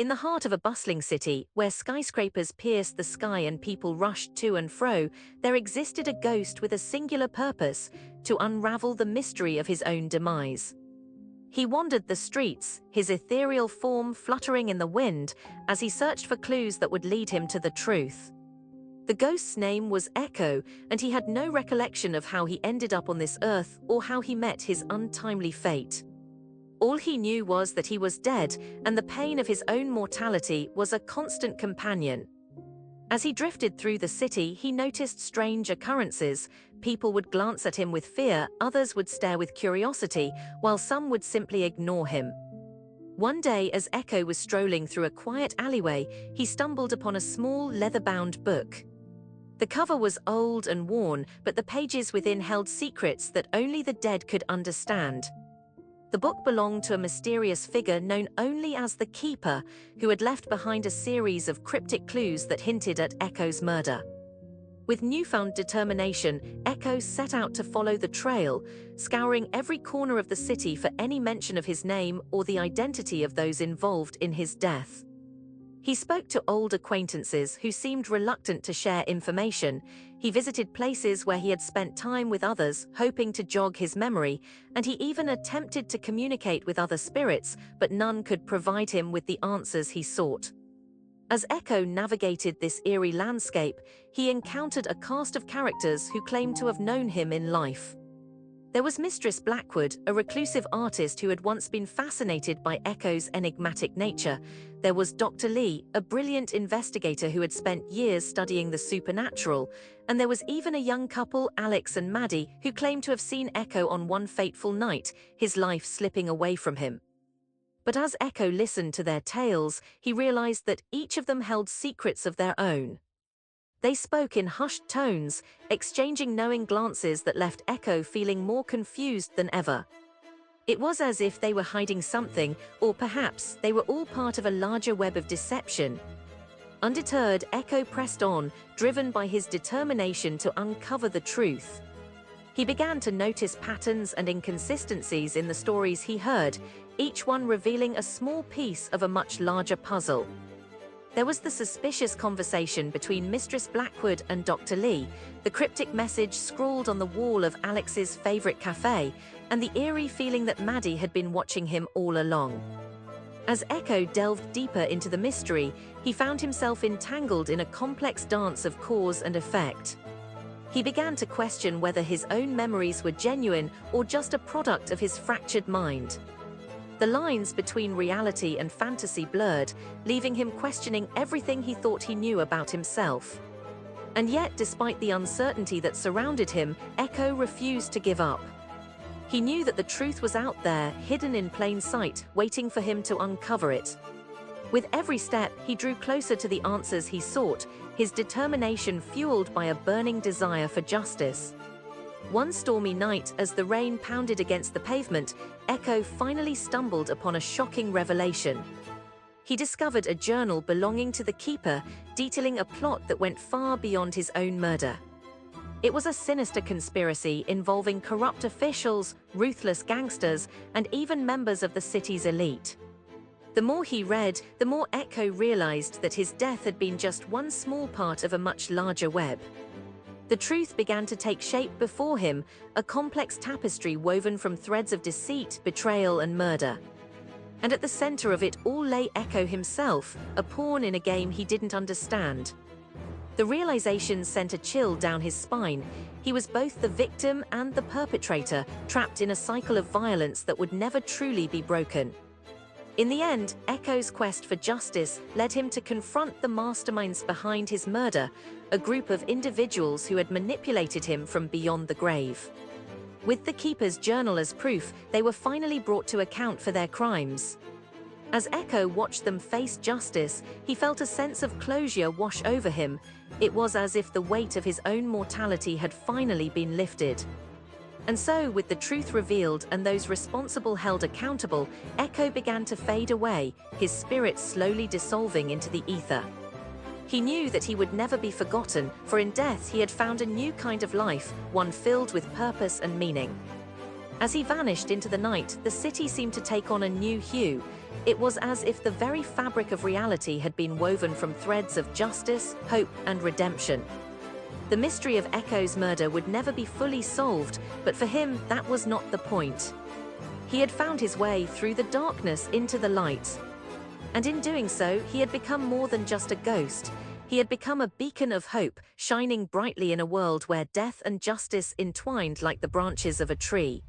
In the heart of a bustling city, where skyscrapers pierced the sky and people rushed to and fro, there existed a ghost with a singular purpose: to unravel the mystery of his own demise. He wandered the streets, his ethereal form fluttering in the wind, as he searched for clues that would lead him to the truth. The ghost's name was Echo, and he had no recollection of how he ended up on this earth or how he met his untimely fate. All he knew was that he was dead, and the pain of his own mortality was a constant companion. As he drifted through the city, he noticed strange occurrences. People would glance at him with fear, others would stare with curiosity, while some would simply ignore him. One day, as Echo was strolling through a quiet alleyway, he stumbled upon a small, leather-bound book. The cover was old and worn, but the pages within held secrets that only the dead could understand. The book belonged to a mysterious figure known only as the Keeper, who had left behind a series of cryptic clues that hinted at Echo's murder. With newfound determination, Echo set out to follow the trail, scouring every corner of the city for any mention of his name or the identity of those involved in his death. He spoke to old acquaintances who seemed reluctant to share information. He visited places where he had spent time with others, hoping to jog his memory, and he even attempted to communicate with other spirits, but none could provide him with the answers he sought. As Echo navigated this eerie landscape, he encountered a cast of characters who claimed to have known him in life. There was Mistress Blackwood, a reclusive artist who had once been fascinated by Echo's enigmatic nature. There was Dr. Lee, a brilliant investigator who had spent years studying the supernatural. And there was even a young couple, Alex and Maddie, who claimed to have seen Echo on one fateful night, his life slipping away from him. But as Echo listened to their tales, he realized that each of them held secrets of their own. They spoke in hushed tones, exchanging knowing glances that left Echo feeling more confused than ever. It was as if they were hiding something, or perhaps they were all part of a larger web of deception. Undeterred, Echo pressed on, driven by his determination to uncover the truth. He began to notice patterns and inconsistencies in the stories he heard, each one revealing a small piece of a much larger puzzle. There was the suspicious conversation between Mistress Blackwood and Dr. Lee, the cryptic message scrawled on the wall of Alex's favorite cafe, and the eerie feeling that Maddie had been watching him all along. As Echo delved deeper into the mystery, he found himself entangled in a complex dance of cause and effect. He began to question whether his own memories were genuine or just a product of his fractured mind. The lines between reality and fantasy blurred, leaving him questioning everything he thought he knew about himself. And yet, despite the uncertainty that surrounded him, Echo refused to give up. He knew that the truth was out there, hidden in plain sight, waiting for him to uncover it. With every step, he drew closer to the answers he sought, his determination fueled by a burning desire for justice. One stormy night, as the rain pounded against the pavement, Echo finally stumbled upon a shocking revelation. He discovered a journal belonging to the Keeper, detailing a plot that went far beyond his own murder. It was a sinister conspiracy involving corrupt officials, ruthless gangsters, and even members of the city's elite. The more he read, the more Echo realized that his death had been just one small part of a much larger web. The truth began to take shape before him, a complex tapestry woven from threads of deceit, betrayal, and murder. And at the center of it all lay Echo himself, a pawn in a game he didn't understand. The realization sent a chill down his spine. He was both the victim and the perpetrator, trapped in a cycle of violence that would never truly be broken. In the end, Echo's quest for justice led him to confront the masterminds behind his murder, a group of individuals who had manipulated him from beyond the grave. With the Keeper's journal as proof, they were finally brought to account for their crimes. As Echo watched them face justice, he felt a sense of closure wash over him. It was as if the weight of his own mortality had finally been lifted. And so, with the truth revealed and those responsible held accountable, Echo began to fade away, his spirit slowly dissolving into the ether. He knew that he would never be forgotten, for in death he had found a new kind of life, one filled with purpose and meaning. As he vanished into the night, the city seemed to take on a new hue. It was as if the very fabric of reality had been woven from threads of justice, hope, and redemption. The mystery of Echo's murder would never be fully solved, but for him, that was not the point. He had found his way through the darkness into the light. And in doing so, he had become more than just a ghost. He had become a beacon of hope, shining brightly in a world where death and justice entwined like the branches of a tree.